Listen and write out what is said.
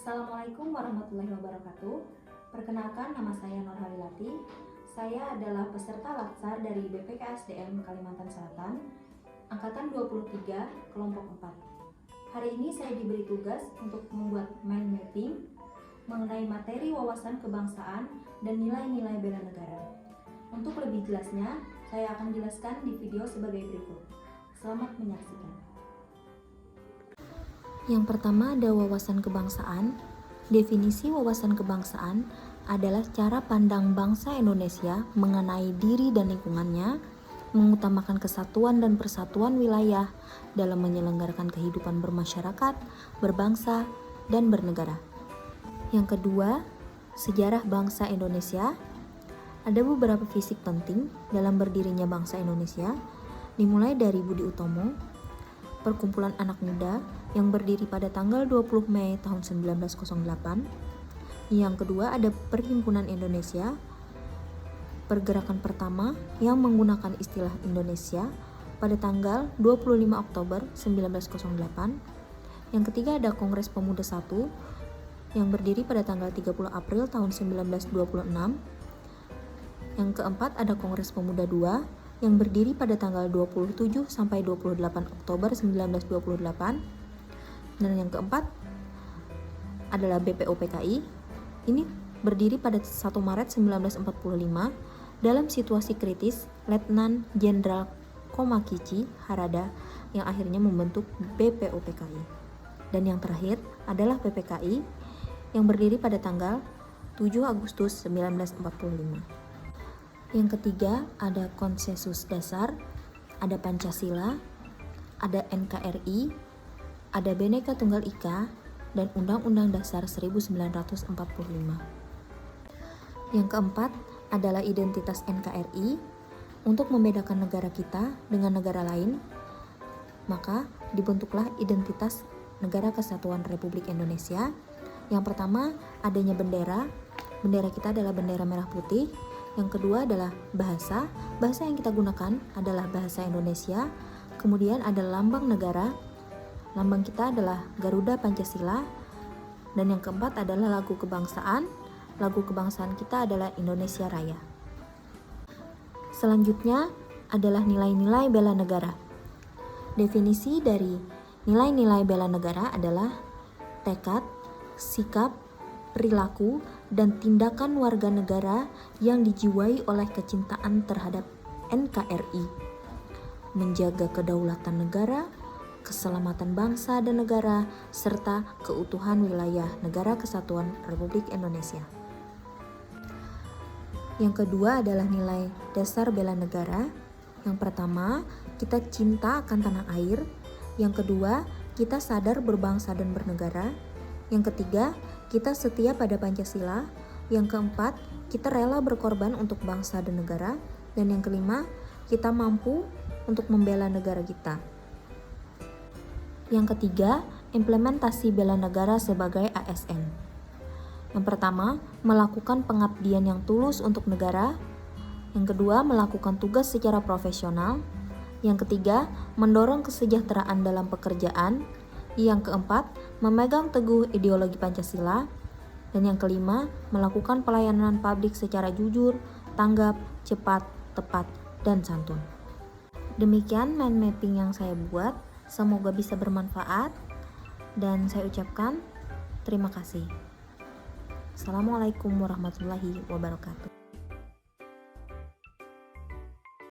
Assalamualaikum warahmatullahi wabarakatuh. Perkenalkan, nama saya Nur Halilati. Saya adalah peserta Latsar dari BPKSDM Kalimantan Selatan, Angkatan 23, Kelompok 4. Hari ini saya diberi tugas untuk membuat mind mapping mengenai materi wawasan kebangsaan dan nilai-nilai bela negara. Untuk lebih jelasnya, saya akan jelaskan di video sebagai berikut. Selamat menyaksikan. Yang pertama ada wawasan kebangsaan. Definisi wawasan kebangsaan adalah cara pandang bangsa Indonesia mengenai diri dan lingkungannya, mengutamakan kesatuan dan persatuan wilayah dalam menyelenggarakan kehidupan bermasyarakat, berbangsa, dan bernegara. Yang kedua, sejarah bangsa Indonesia. Ada beberapa fisik penting dalam berdirinya bangsa Indonesia, dimulai dari Budi Utomo, perkumpulan anak muda yang berdiri pada tanggal 20 Mei tahun 1908. Yang kedua ada Perhimpunan Indonesia, pergerakan pertama yang menggunakan istilah Indonesia pada tanggal 25 Oktober 1908. Yang ketiga ada Kongres Pemuda I yang berdiri pada tanggal 30 April tahun 1926. Yang keempat ada Kongres Pemuda II yang berdiri pada tanggal 27 sampai 28 Oktober 1928. Dan yang keempat adalah BPOPKI. Ini berdiri pada 1 Maret 1945 dalam situasi kritis Letnan Jenderal Komakichi Harada yang akhirnya membentuk BPOPKI. Dan yang terakhir adalah PPKI yang berdiri pada tanggal 7 Agustus 1945. Yang ketiga ada konsensus dasar, ada Pancasila, ada NKRI, ada Bhinneka Tunggal Ika, dan Undang-Undang Dasar 1945. Yang keempat adalah identitas NKRI. Untuk membedakan negara kita dengan negara lain, maka dibentuklah identitas Negara Kesatuan Republik Indonesia. Yang pertama adanya bendera. Bendera kita adalah bendera merah putih. Yang kedua adalah bahasa. Bahasa yang kita gunakan adalah bahasa Indonesia. Kemudian ada lambang negara. Lambang kita adalah Garuda Pancasila. Dan yang keempat adalah lagu kebangsaan. Lagu kebangsaan kita adalah Indonesia Raya. Selanjutnya adalah nilai-nilai bela negara. Definisi dari nilai-nilai bela negara adalah tekad, sikap, perilaku, dan tindakan warga negara yang dijiwai oleh kecintaan terhadap NKRI, menjaga kedaulatan negara, keselamatan bangsa dan negara, serta keutuhan wilayah Negara Kesatuan Republik Indonesia. Yang kedua adalah nilai dasar bela negara. Yang pertama, kita cinta akan tanah air. Yang kedua, kita sadar berbangsa dan bernegara. Yang ketiga, kita setia pada Pancasila. Yang keempat, kita rela berkorban untuk bangsa dan negara. Dan yang kelima, kita mampu untuk membela negara kita. Yang ketiga, implementasi bela negara sebagai ASN. Yang pertama, melakukan pengabdian yang tulus untuk negara. Yang kedua, melakukan tugas secara profesional. Yang ketiga, mendorong kesejahteraan dalam pekerjaan. Yang keempat, memegang teguh ideologi Pancasila. Dan yang kelima, melakukan pelayanan publik secara jujur, tanggap, cepat, tepat, dan santun. Demikian mind mapping yang saya buat. Semoga bisa bermanfaat. Dan saya ucapkan terima kasih. Assalamualaikum warahmatullahi wabarakatuh.